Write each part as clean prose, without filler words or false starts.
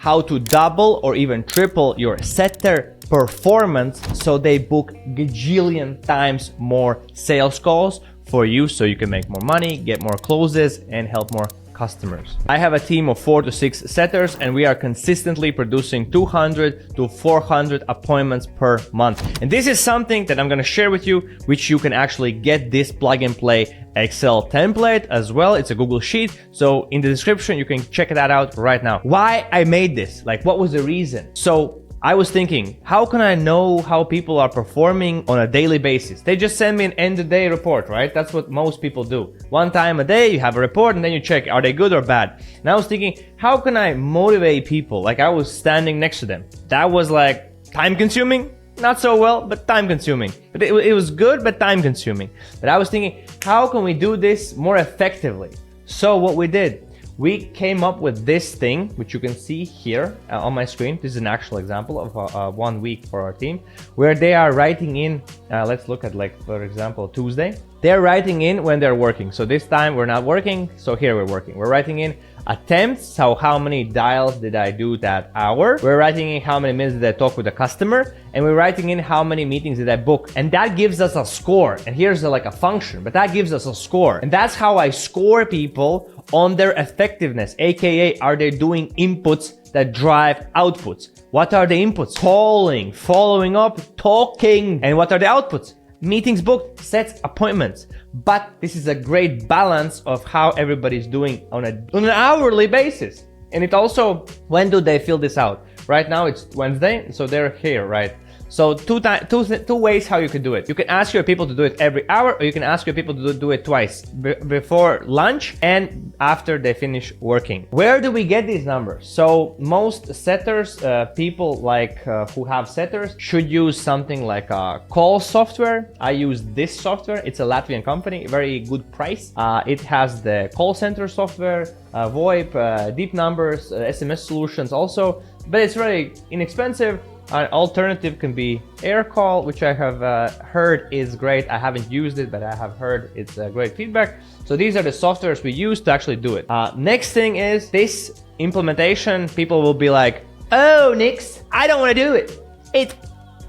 how to double or even triple your setter performance so they book gajillion times more sales calls for you, so you can make more money, get more closes, and help more customers. I have a team of 4 to 6 setters, and we are consistently producing 200 to 400 appointments per month. And this is something that I'm going to share with you, which you can actually get this plug and play Excel template as well. It's a Google Sheet. So in the description, you can check that out right now. Why I made this, like what was the reason? So I was thinking, how can I know how people are performing on a daily basis? They just send me an end of day report, right? That's what most people do. One time a day, you have a report and then you check, are they good or bad? And I was thinking, how can I motivate people? Like I was standing next to them. That was like time consuming, not so well, but time consuming. But it was good, but time consuming. But I was thinking, how can we do this more effectively? So what we did, we came up with this thing, which you can see here on my screen. This is an actual example of 1 week for our team, where they are writing in, let's look at like, for example, Tuesday. They're writing in when they're working. So this time we're not working, so here we're working. We're writing in attempts, so how many dials did I do that hour? We're writing in how many minutes did I talk with the customer, and we're writing in how many meetings did I book. And that gives us a score. And here's like a function, but that gives us a score. And that's how I score people on their effectiveness, aka are they doing inputs that drive outputs? What are the inputs? Calling, following up, talking. And what are the outputs? Meetings booked, sets, appointments. But this is a great balance of how everybody's doing on an hourly basis. And it also, when do they fill this out? Right now it's Wednesday, so they're here, right? So two ways how you can do it. You can ask your people to do it every hour, or you can ask your people to do it twice, before lunch and after they finish working. Where do we get these numbers? So most setters, people like who have setters should use something like a call software. I use this software. It's a Latvian company, very good price. It has the call center software, VoIP, deep numbers, SMS solutions also, but it's really inexpensive. An alternative can be AirCall, which I have heard is great. I haven't used it, but I have heard it's great feedback. So these are the softwares we use to actually do it. Next thing is this implementation. People will be like, oh, Niks, I don't want to do it. It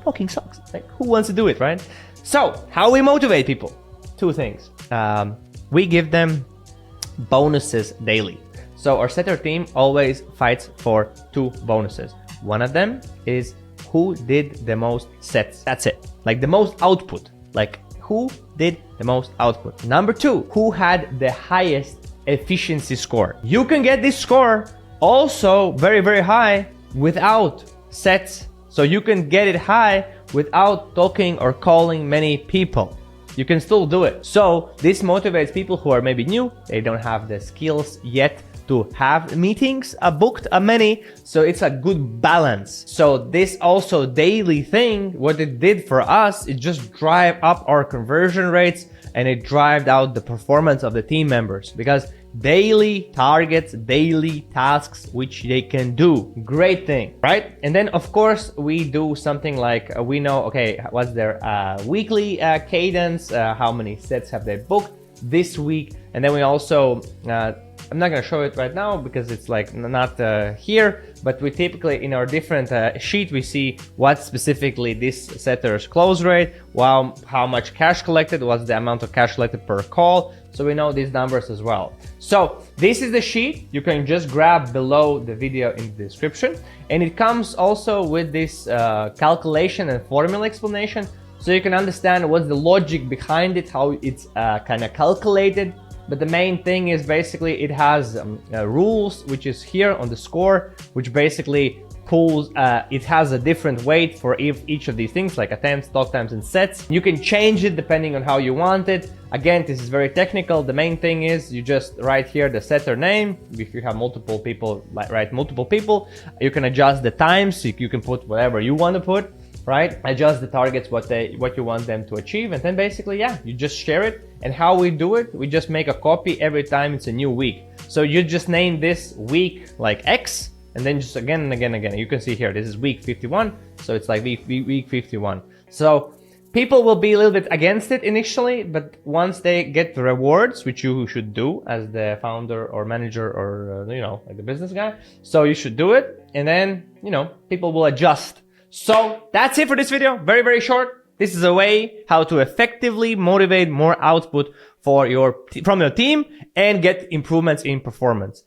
fucking sucks. Like, who wants to do it, right? So how we motivate people? 2 things. We give them bonuses daily. So our setter team always fights for 2 bonuses. One of them is who did the most sets. That's it. Like the most output. Like who did the most output. Number 2, who had the highest efficiency score. You can get this score also very, very high without sets. So you can get it high without talking or calling many people. You can still do it. So this motivates people who are maybe new. They don't have the skills yet to have meetings booked many, so it's a good balance. So this also daily thing, what it did for us, it just drive up our conversion rates and it drive out the performance of the team members, because daily targets, daily tasks which they can do, great thing, right? And then of course we do something like we know, okay, what's their weekly cadence, how many sets have they booked this week, and then we also I'm not going to show it right now because it's like not here, but we typically in our different sheet, we see what specifically this setter's close rate, how much cash collected, what's the amount of cash collected per call. So we know these numbers as well. So this is the sheet. You can just grab below the video in the description. And it comes also with this calculation and formula explanation. So you can understand what's the logic behind it, how it's kind of calculated. But the main thing is basically it has rules, which is here on the score, which basically pulls, it has a different weight for each of these things, like attempts, talk times, and sets. You can change it depending on how you want it. Again, this is very technical. The main thing is you just write here the setter name. If you have multiple people, write multiple people. You can adjust the times, so you can put whatever you want to put, right? Adjust the targets, what you want them to achieve, and then basically, yeah, you just share it. And how we do it, we just make a copy every time it's a new week. So you just name this week like X, and then just again and again and again. You can see here, this is week 51, so it's like week 51. So People will be a little bit against it initially, but once they get the rewards, which you should do as the founder or manager or, like the business guy. So you should do it. And then, people will adjust. So that's it for this video. Very, very short. This is a way how to effectively motivate more output from your team and get improvements in performance.